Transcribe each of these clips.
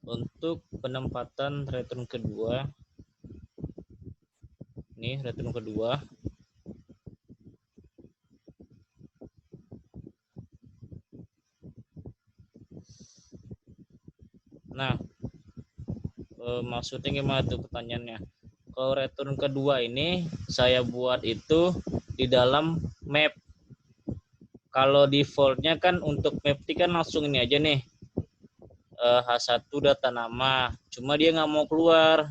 Untuk penempatan return kedua, ini return kedua. Nah, maksudnya gimana tuh pertanyaannya? Kalau return kedua ini saya buat itu di dalam map. Kalau defaultnya kan untuk map kan langsung ini aja nih, H1 data nama. Cuma dia nggak mau keluar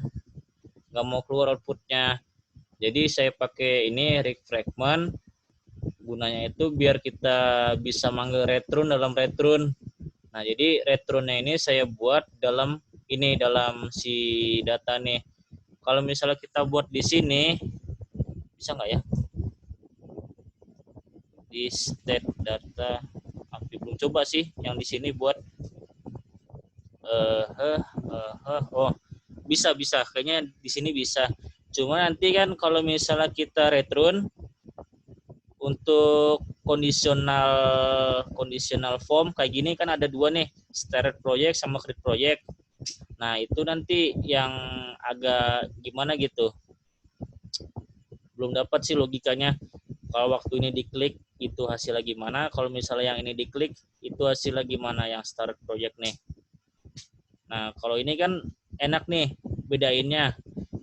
outputnya. Jadi saya pakai ini rig fragment. Gunanya itu biar kita bisa manggil return dalam return. Nah, jadi returnnya ini saya buat dalam si data nih. Kalau misalnya kita buat di sini, bisa nggak ya? Di state data, aku belum coba sih yang di sini buat oh bisa kayaknya di sini bisa. Cuma nanti kan kalau misalnya kita return untuk conditional form kayak gini kan ada dua nih, started project sama create project. Nah, itu nanti yang agak gimana gitu. Belum dapat sih logikanya. Kalau waktu ini diklik itu hasilnya gimana, kalau misalnya yang ini diklik itu hasilnya gimana yang start project nih. Nah, kalau ini kan enak nih bedainnya.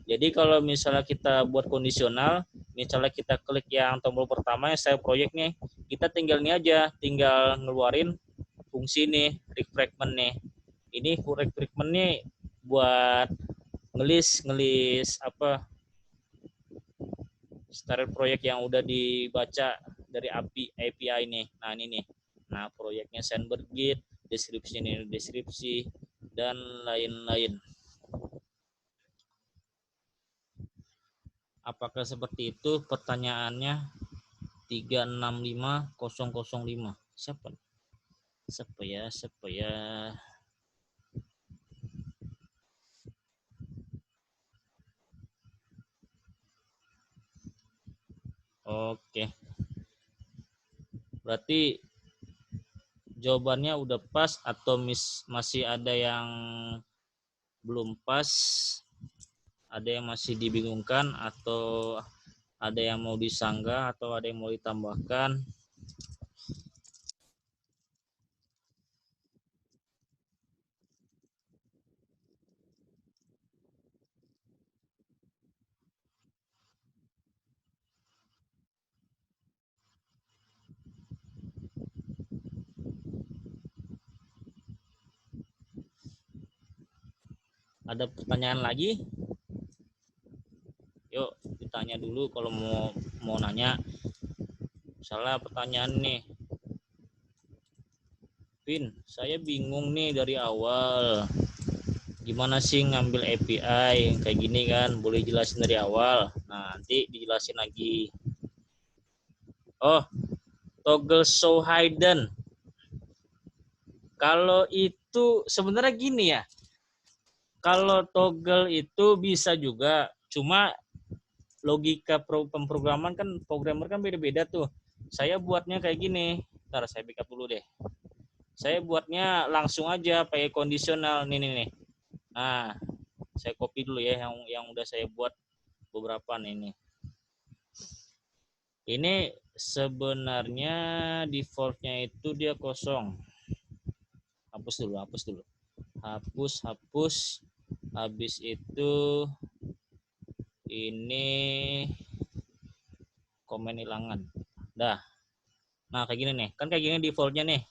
Jadi kalau misalnya kita buat kondisional, misalnya kita klik yang tombol pertama yang saya proyek nih, kita tinggal ini aja, tinggal ngeluarin fungsi nih, refragment nih. Ini refragment nih buat ngelis apa start proyek yang udah dibaca dari API nih. Nah, ini nih. Nah, proyeknya Sandberg Git, deskripsi ini deskripsi dan lain-lain. Apakah seperti itu pertanyaannya? 365005. Siapa? Siapa ya? Oke. Berarti jawabannya udah pas atau masih ada yang belum pas? Ada yang masih dibingungkan atau ada yang mau disanggah atau ada yang mau ditambahkan? Ada pertanyaan lagi? Yuk ditanya dulu kalau mau nanya. Misalnya pertanyaan nih, Vin, saya bingung nih dari awal. Gimana sih ngambil API kayak gini kan? Boleh jelasin dari awal. Nah, nanti dijelasin lagi. Oh, toggle show hidden. Kalau itu sebenarnya gini ya. Kalau toggle itu bisa juga, cuma logika pemrograman kan programmer kan beda-beda tuh. Saya buatnya kayak gini. Ntar saya backup dulu deh. Saya buatnya langsung aja pakai kondisional nih. Nah, saya copy dulu ya yang udah saya buat beberapa nih. Ini sebenarnya defaultnya itu dia kosong. Hapus dulu. Hapus. Habis itu ini komen hilangan. Dah. Nah, kayak gini nih. Kan kayak gini defaultnya nih.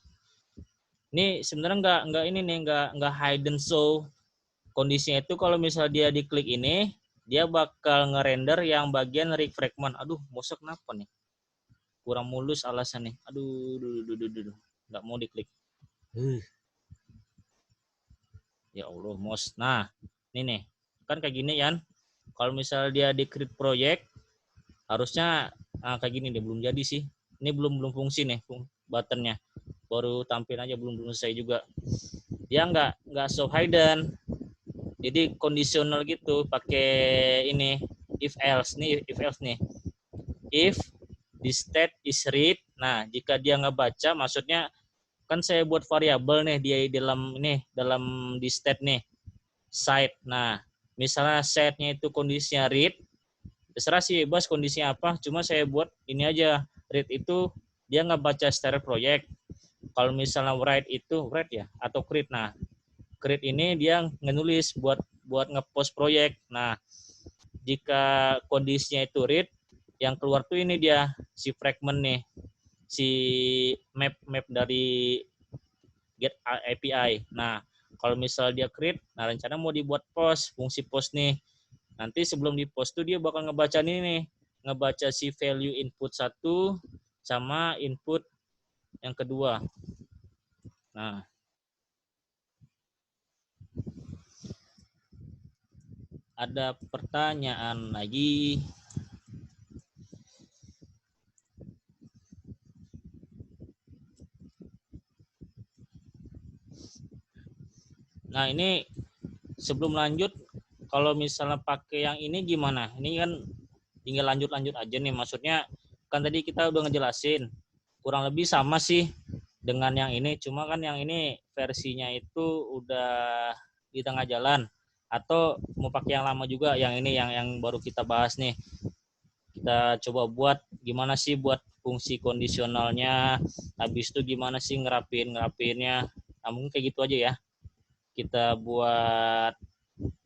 Ini sebenarnya nggak hidden show. Kondisinya itu kalau misalnya dia diklik ini, dia bakal ngerender yang bagian rig fragment. Aduh, mouse kenapa nih? Kurang mulus alasannya. Aduh. Nggak mau diklik. Ya Allah, mouse. Nah, ini nih. Kan kayak gini kan. Kalau misalnya dia di create project, harusnya kayak gini deh, belum jadi sih. Ini belum fungsi nih buttonnya. Baru tampil aja, belum selesai juga. Dia nggak show hidden. Jadi kondisional gitu, pakai ini if else nih. If the state is read, nah jika dia ngebaca, maksudnya kan saya buat variabel nih di dalam di state nih site. Nah, misalnya site-nya itu kondisinya read, terserah sih bebas kondisinya apa, cuma saya buat ini aja, read itu dia nggak baca static project. Kalau misalnya write ya atau create. Nah, create ini dia ngenulis buat ngepost proyek. Nah, jika kondisinya itu read, yang keluar tuh ini dia si fragment nih, si map dari get API. Nah, kalau misal dia create, nah rencana mau dibuat post, fungsi post nih. Nanti sebelum di post tuh dia bakal ngebaca ini nih, ngebaca si value input 1 sama input yang kedua. Nah, ada pertanyaan lagi? Nah, ini sebelum lanjut, kalau misalnya pakai yang ini gimana? Ini kan tinggal lanjut-lanjut aja nih. Maksudnya kan tadi kita udah ngejelasin, kurang lebih sama sih dengan yang ini. Cuma kan yang ini versinya itu udah di tengah jalan. Atau mau pakai yang lama juga, yang ini yang baru kita bahas nih. Kita coba buat gimana sih buat fungsi kondisionalnya. Habis itu gimana sih ngerapinnya. Nah, mungkin kayak gitu aja ya. Kita buat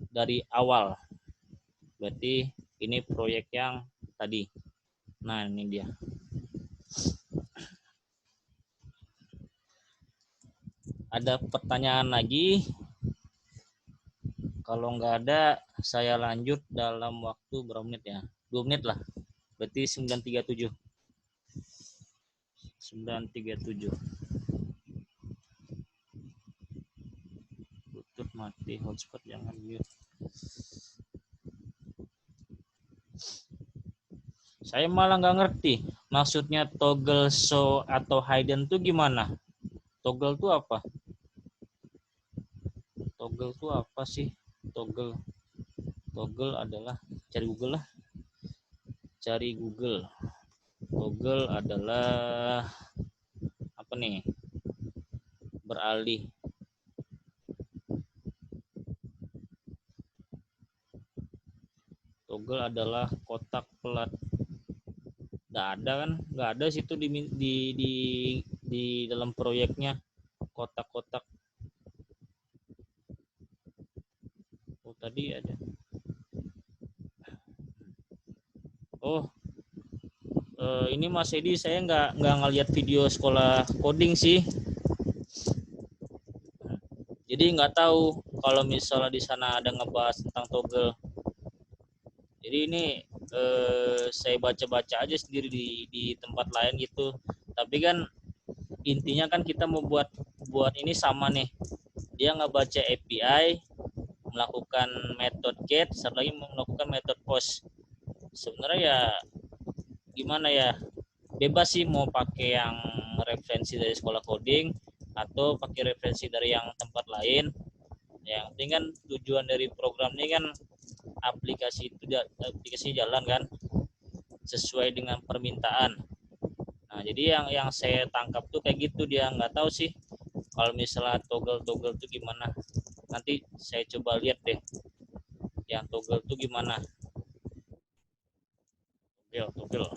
dari awal. Berarti ini proyek yang tadi. Nah, ini dia. Ada pertanyaan lagi? Kalau nggak ada, saya lanjut dalam waktu berapa menit ya? 2 menit lah. Berarti 9.37. 9.37. Bluetooth mati, hotspot jangan mute. Saya malah nggak ngerti. Maksudnya toggle show atau hidden tuh gimana? Toggle tuh apa? Toggle tuh apa sih? Toggle adalah, cari Google lah. Cari Google. Toggle adalah apa nih? Beralih. Toggle adalah kotak pelat. Nggak ada kan? Nggak ada situ di dalam proyeknya kotak-kotak. Oh, tadi ada. Oh, ini Mas Edi, saya nggak ngeliat video sekolah coding sih. Jadi nggak tahu kalau misalnya di sana ada ngebahas tentang toggle. Jadi ini saya baca-baca aja sendiri di tempat lain gitu. Tapi kan intinya kan kita mau buat ini sama nih. Dia nggak baca API, melakukan method get, satu lagi melakukan method post. Sebenarnya ya gimana ya, bebas sih mau pakai yang referensi dari sekolah coding atau pakai referensi dari yang tempat lain. Yang penting kan tujuan dari program ini kan aplikasi jalan kan sesuai dengan permintaan. Nah, jadi yang saya tangkap tuh kayak gitu, dia nggak tahu sih kalau misalnya toggle tuh gimana. Nanti saya coba lihat deh yang toggle tuh gimana. Toggle.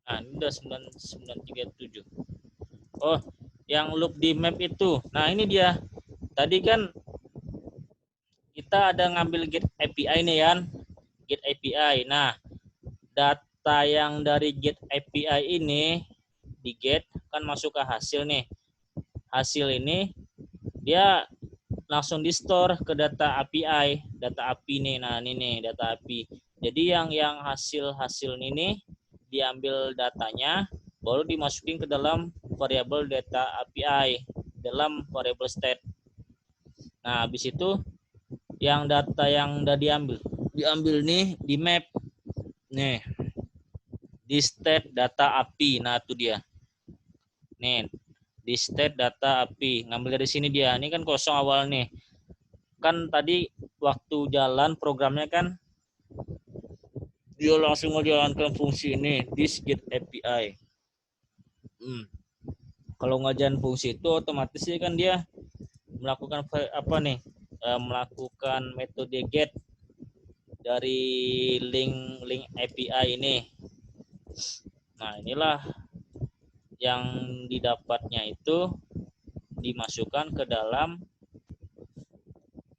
Nah, ini udah 9.37. Oh, yang loop di map itu. Nah, ini dia. Tadi kan kita ada ngambil get API nih kan. Get API. Nah, data yang dari get API ini di get kan masuk ke hasil nih. Hasil ini dia langsung di store ke data API nih. Nah, ini nih data API. Jadi yang hasil ini diambil datanya baru dimasukin ke dalam variabel data API dalam variabel state. Nah, habis itu yang data yang udah diambil nih di map nih di state data API. Nah, itu dia nih di state data API, ngambil dari sini dia. Ini kan kosong awal nih kan, tadi waktu jalan programnya kan dia langsung menjalankan fungsi ini this get API. Kalau ngajarin fungsi itu otomatis sih kan dia melakukan apa nih? Melakukan metode get dari link API ini. Nah, inilah yang didapatnya itu dimasukkan ke dalam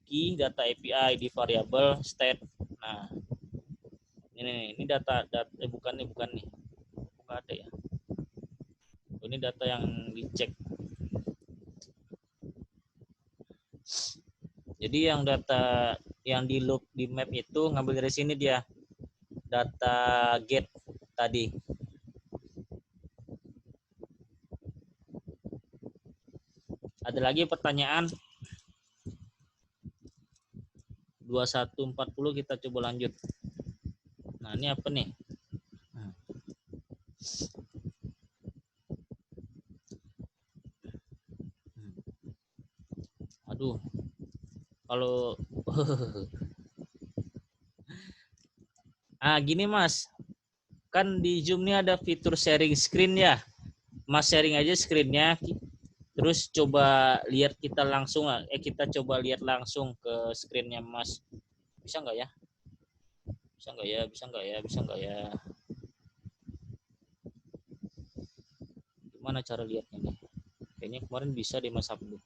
key data API di variabel state. Nah, ini data bukan nih, bukan ada ya. Ini data yang dicek. Jadi yang data yang di loop di map itu ngambil dari sini dia. Data get tadi. Ada lagi pertanyaan? 2140 kita coba lanjut. Nah, ini apa nih? Aduh. Kalau gini Mas. Kan di Zoom ini ada fitur sharing screen ya. Mas sharing aja screen-nya. Terus coba lihat kita langsung kita coba lihat langsung ke screen-nya Mas. Bisa nggak ya? Bisa nggak ya? Bisa nggak ya? Bisa nggak ya? Gimana cara lihatnya nih? Kayaknya kemarin bisa di Mas Abdul.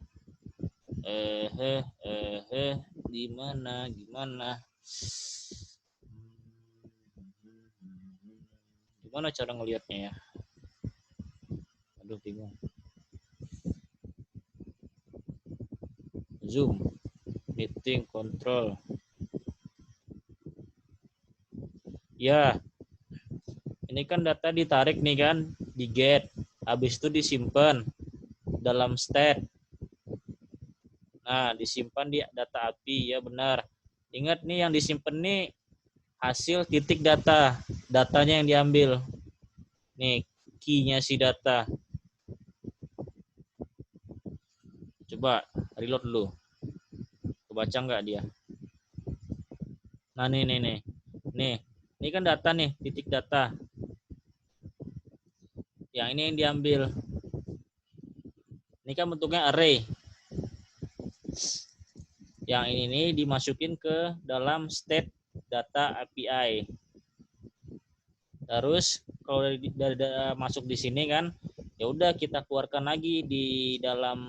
Gimana? Gimana cara ngelihatnya ya? Aduh, bingung. Zoom, meeting, control. Ya, ini kan data ditarik nih kan, di get. Habis itu disimpan dalam state. Nah, disimpan di data API, ya benar. Ingat nih yang disimpan nih hasil titik data. Datanya yang diambil. Nih, key-nya si data. Coba reload dulu. Kebaca nggak dia? Nah, nih. Nih, ini kan data nih, titik data. Yang ini yang diambil. Ini kan bentuknya array. Yang ini dimasukin ke dalam state data API. Terus kalau dari masuk di sini kan, ya udah kita keluarkan lagi di dalam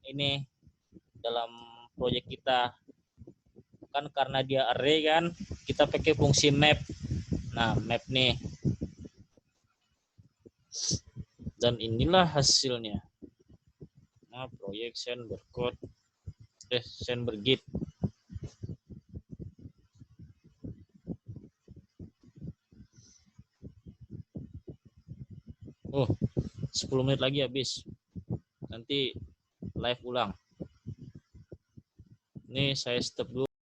ini, dalam proyek kita. Kan karena dia array kan, kita pakai fungsi map. Nah, map nih. Dan inilah hasilnya. Nah, proyek send bercode, send bergit. Oh, 10 menit lagi habis. Nanti live ulang. Ini saya stop dulu.